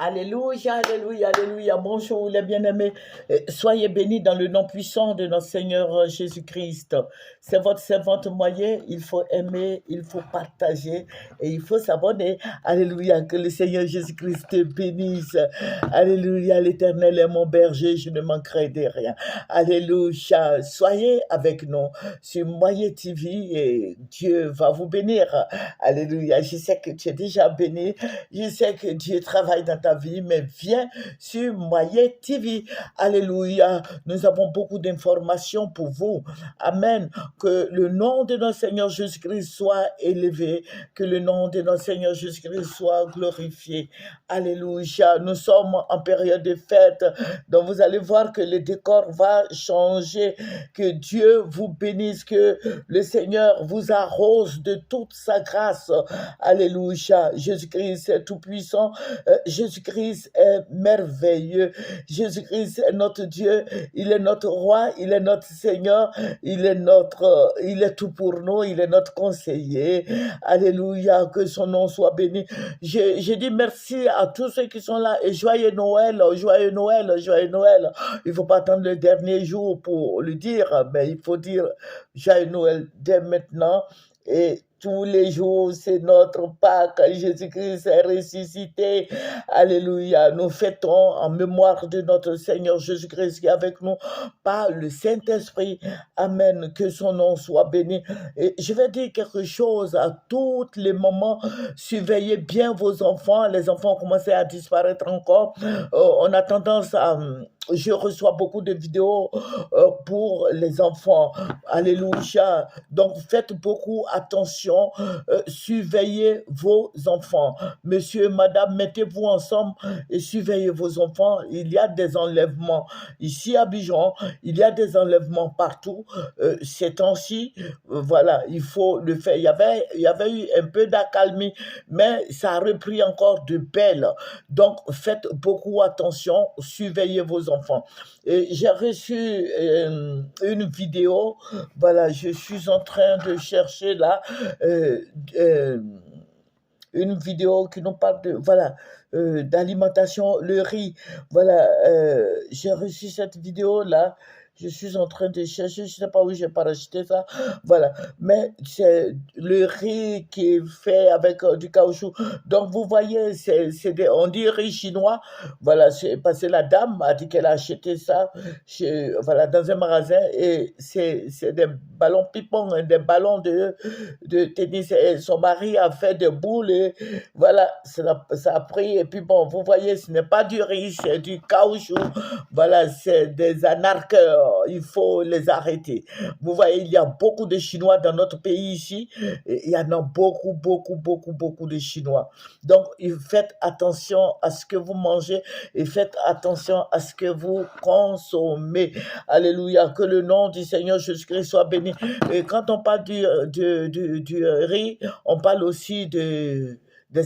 Alléluia, alléluia, alléluia. Bonjour les bien-aimés. Soyez bénis dans le nom puissant de notre Seigneur Jésus-Christ. C'est votre servante moyen. Il faut aimer, il faut partager et il faut s'abonner. Alléluia. Que le Seigneur Jésus-Christ te bénisse. Alléluia. L'Éternel est mon berger. Je ne manquerai de rien. Alléluia. Soyez avec nous sur Moyen TV et Dieu va vous bénir. Alléluia. Je sais que tu es déjà béni. Je sais que Dieu travaille dans ta vie, mais viens sur Moyen TV. Alléluia. Nous avons beaucoup d'informations pour vous. Amen. Que le nom de notre Seigneur Jésus-Christ soit élevé. Que le nom de notre Seigneur Jésus-Christ soit glorifié. Alléluia. Nous sommes en période de fête. Donc vous allez voir que le décor va changer. Que Dieu vous bénisse. Que le Seigneur vous arrose de toute sa grâce. Alléluia. Jésus-Christ est tout-puissant. Jésus-Christ est merveilleux. Jésus-Christ est notre Dieu. Il est notre roi. Il est notre Seigneur. Il est tout pour nous. Il est notre conseiller. Alléluia. Que son nom soit béni. Je dis merci à tous ceux qui sont là et joyeux Noël, joyeux Noël, joyeux Noël. Il ne faut pas attendre le dernier jour pour le dire, mais il faut dire joyeux Noël dès maintenant. Et tous les jours, c'est notre Pâques. Jésus-Christ est ressuscité. Alléluia. Nous fêtons en mémoire de notre Seigneur Jésus-Christ qui est avec nous par le Saint-Esprit. Amen. Que son nom soit béni. Et je vais dire quelque chose à tous les moments. Surveillez bien vos enfants. Les enfants ont commencé à disparaître encore. On a tendance à... Je reçois beaucoup de vidéos pour les enfants. Alléluia. Donc, faites beaucoup attention. Surveillez vos enfants. Monsieur, madame, mettez-vous ensemble et surveillez vos enfants. Il y a des enlèvements. Ici à Bijon, il y a des enlèvements partout. Ces temps-ci, voilà, il faut le faire. Il y avait eu un peu d'accalmie, mais ça a repris encore de belle. Donc, faites beaucoup attention. Surveillez vos enfants. Et j'ai reçu une vidéo. Voilà, je suis en train de chercher là une vidéo qui nous parle de voilà d'alimentation, le riz. Voilà, j'ai reçu cette vidéo là. Je suis en train de chercher, je ne sais pas où j'ai pas racheté ça. Voilà, mais c'est le riz qui est fait avec du caoutchouc. Donc vous voyez, on dit riz chinois. Voilà, c'est parce que la dame a dit qu'elle a acheté ça voilà, dans un magasin et c'est des ballons ping-pong, des ballons de tennis. Et son mari a fait des boules et voilà, ça a pris. Et puis bon, vous voyez, ce n'est pas du riz, c'est du caoutchouc. Voilà, c'est des anarcheurs. Il faut les arrêter. Vous voyez, il y a beaucoup de Chinois dans notre pays ici. Et il y en a beaucoup, beaucoup, beaucoup, beaucoup de Chinois. Donc, faites attention à ce que vous mangez et faites attention à ce que vous consommez. Alléluia. Que le nom du Seigneur Jésus-Christ soit béni. Et quand on parle du riz, on parle aussi des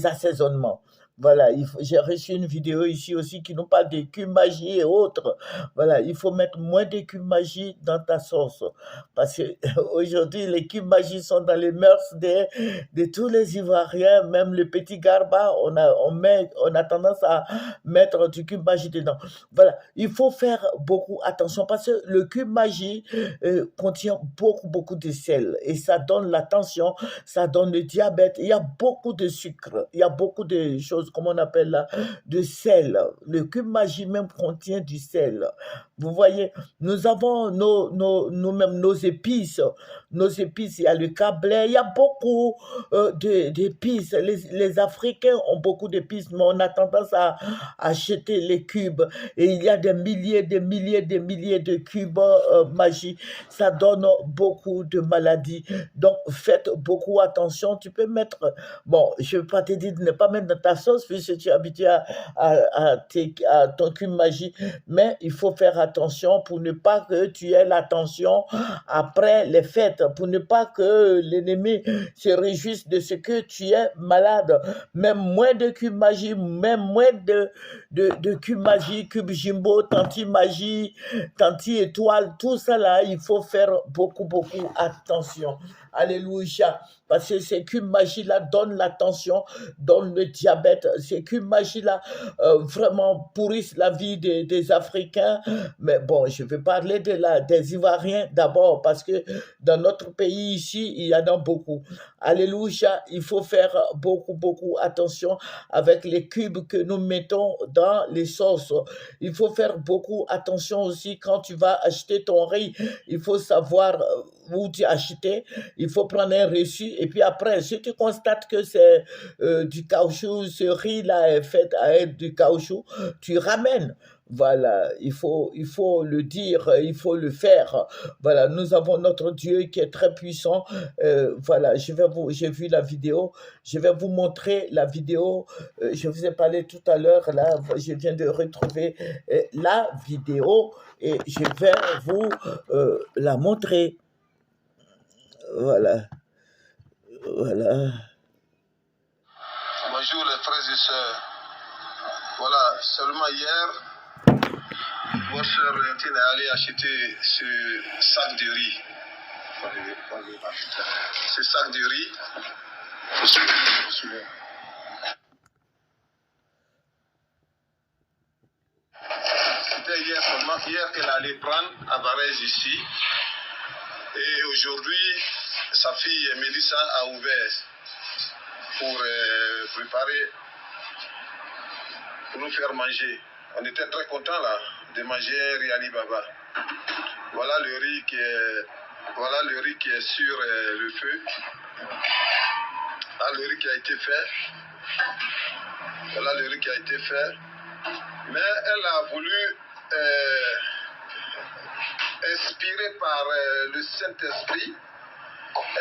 assaisonnements. Voilà, j'ai reçu une vidéo ici aussi qui nous parle d'écume magie et autres. Voilà, il faut mettre moins d'écume magie dans ta sauce. Parce qu'aujourd'hui, les écume magie sont dans les mœurs de tous les Ivoiriens, même le petit garba, on a tendance à mettre du cube magie dedans. Voilà, il faut faire beaucoup attention parce que le cube magie contient beaucoup, beaucoup de sel et ça donne la tension, ça donne le diabète. Il y a beaucoup de sucre, il y a beaucoup de choses, comme on appelle là, de sel. Le cube magie même contient du sel. Vous voyez, nous avons nous-mêmes nos épices. Nos épices, il y a le cablé, il y a beaucoup d'épices. Les Africains ont beaucoup d'épices, mais on a tendance à acheter les cubes. Et il y a des milliers de cubes magie. Ça donne beaucoup de maladies. Donc, faites beaucoup attention. Tu peux mettre... Bon, je ne veux pas te dire de ne pas mettre dans ta sauce, puisque tu es habitué à ton cube magie. Mais il faut faire attention pour ne pas que tu aies l'attention après les fêtes, pour ne pas que l'ennemi se réjouisse de ce que tu es malade. Même moins de cube magie, même moins de cube magie, cube jimbo, tanti magie, tanti étoile, tout ça là, il faut faire beaucoup, beaucoup attention. Alléluia. Parce que c'est qu'une magie-là donne la tension, donne le diabète. C'est qu'une magie-là vraiment pourrisse la vie des Africains. Mais bon, je vais parler des Ivoiriens d'abord parce que dans notre pays ici, il y en a beaucoup. Alléluia. Il faut faire beaucoup attention avec les cubes que nous mettons dans les sauces. Il faut faire beaucoup attention aussi quand tu vas acheter ton riz. Il faut savoir où tu as acheté. Il faut prendre un reçu. Et puis après, si tu constates que c'est du caoutchouc, ce riz-là est fait avec du caoutchouc, tu ramènes. Voilà, il faut le dire, il faut le faire. Voilà, nous avons notre Dieu qui est très puissant. Voilà, j'ai vu la vidéo, je vais vous montrer la vidéo. Je vous ai parlé tout à l'heure, là, je viens de retrouver la vidéo et je vais vous la montrer. Voilà, voilà. Bonjour les frères et sœurs. Voilà, seulement hier, votre sœur Léontine est allée acheter ce sac de riz. Ce sac de riz. C'était hier seulement, hier qu'elle allait prendre à Varese ici. Et aujourd'hui, sa fille Mélissa a ouvert pour préparer, pour nous faire manger. On était très contents là de manger un riz Ali Baba. Voilà le riz qui est sur le feu. Là, le riz qui a été fait. Voilà le riz qui a été fait. Mais elle a voulu, inspirée par le Saint-Esprit,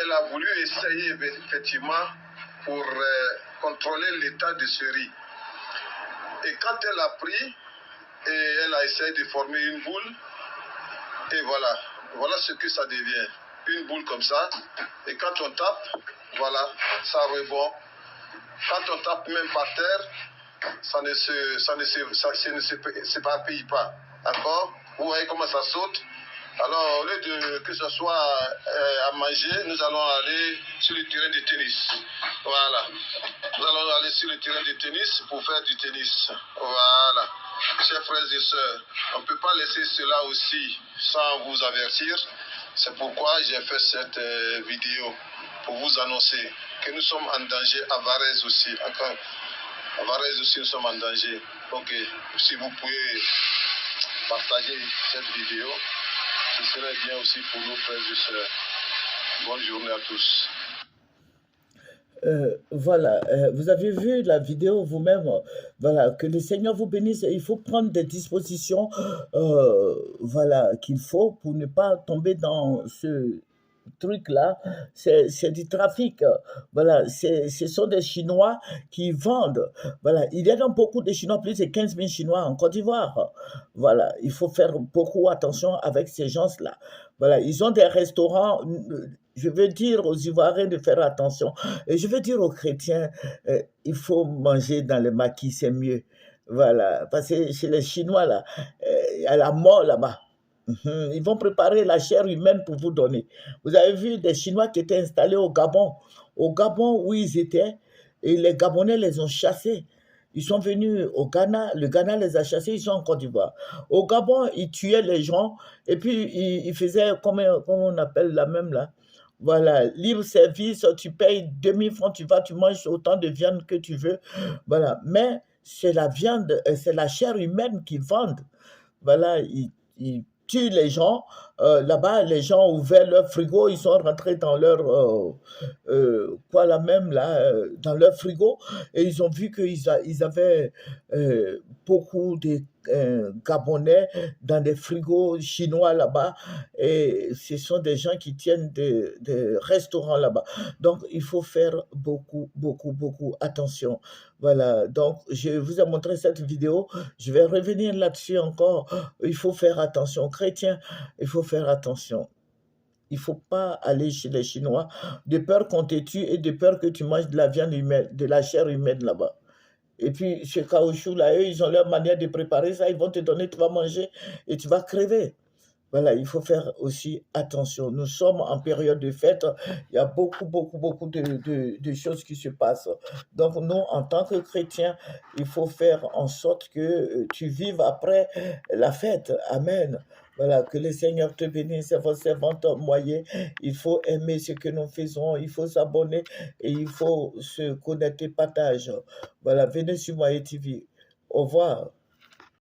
elle a voulu essayer effectivement pour contrôler l'état de ce riz. Et quand elle a pris, et elle a essayé de former une boule, et voilà ce que ça devient. Une boule comme ça, et quand on tape, voilà, ça rebond. Quand on tape même par terre, ça ne s'éparpille pas. D'accord? Vous voyez comment ça saute? Alors, au lieu de que ce soit à manger, nous allons aller sur le terrain de tennis. Voilà. Nous allons aller sur le terrain de tennis pour faire du tennis. Voilà. Chers frères et sœurs, on ne peut pas laisser cela aussi sans vous avertir. C'est pourquoi j'ai fait cette vidéo pour vous annoncer que nous sommes en danger à Varese aussi. Encore. À Varese aussi, nous sommes en danger. Ok, si vous pouvez partager cette vidéo, ce serait bien aussi pour nous, frères et sœurs. Bonne journée à tous. Voilà, vous avez vu la vidéo vous-même, voilà, que le Seigneur vous bénisse. Il faut prendre des dispositions, voilà, qu'il faut pour ne pas tomber dans ce truc-là. C'est du trafic, voilà, ce sont des Chinois qui vendent, voilà, il y a donc beaucoup de Chinois, plus de 15 000 Chinois en Côte d'Ivoire, voilà, il faut faire beaucoup attention avec ces gens-là, voilà, ils ont des restaurants. Je veux dire aux Ivoiriens de faire attention. Et je veux dire aux chrétiens, il faut manger dans le maquis, c'est mieux. Voilà, parce que chez les Chinois, là, il y a la mort là-bas. Ils vont préparer la chair humaine pour vous donner. Vous avez vu des Chinois qui étaient installés au Gabon. Au Gabon où ils étaient, et les Gabonais les ont chassés. Ils sont venus au Ghana, le Ghana les a chassés, ils sont en Côte d'Ivoire. Au Gabon, ils tuaient les gens, et puis ils faisaient, comment on appelle la même là? Voilà, libre service, tu payes 2000 francs, tu vas, tu manges autant de viande que tu veux. Voilà, mais c'est la viande, c'est la chair humaine qu'ils vendent. Voilà, ils tuent les gens. Là-bas, les gens ont ouvert leur frigo, ils sont rentrés dans leur, quoi là même, là, dans leur frigo, et ils ont vu ils avaient beaucoup de Gabonais dans des frigos chinois là-bas, et ce sont des gens qui tiennent des restaurants là-bas. Donc, il faut faire beaucoup attention. Voilà, donc je vous ai montré cette vidéo, je vais revenir là-dessus encore. Il faut faire attention, chrétiens, il faut faire attention. Il ne faut pas aller chez les Chinois de peur qu'on te tue et de peur que tu manges de la viande humaine, de la chair humaine là-bas. Et puis, chez Kaohchou, là, eux, ils ont leur manière de préparer ça. Ils vont te donner, tu vas manger et tu vas crever. Voilà, il faut faire aussi attention. Nous sommes en période de fête. Il y a beaucoup de choses qui se passent. Donc, nous, en tant que chrétiens, il faut faire en sorte que tu vives après la fête. Amen. Voilà, que le Seigneur te bénisse, votre servante moyen. Il faut aimer ce que nous faisons, il faut s'abonner et il faut se connecter, partage. Voilà, venez sur Moyen TV. Au revoir.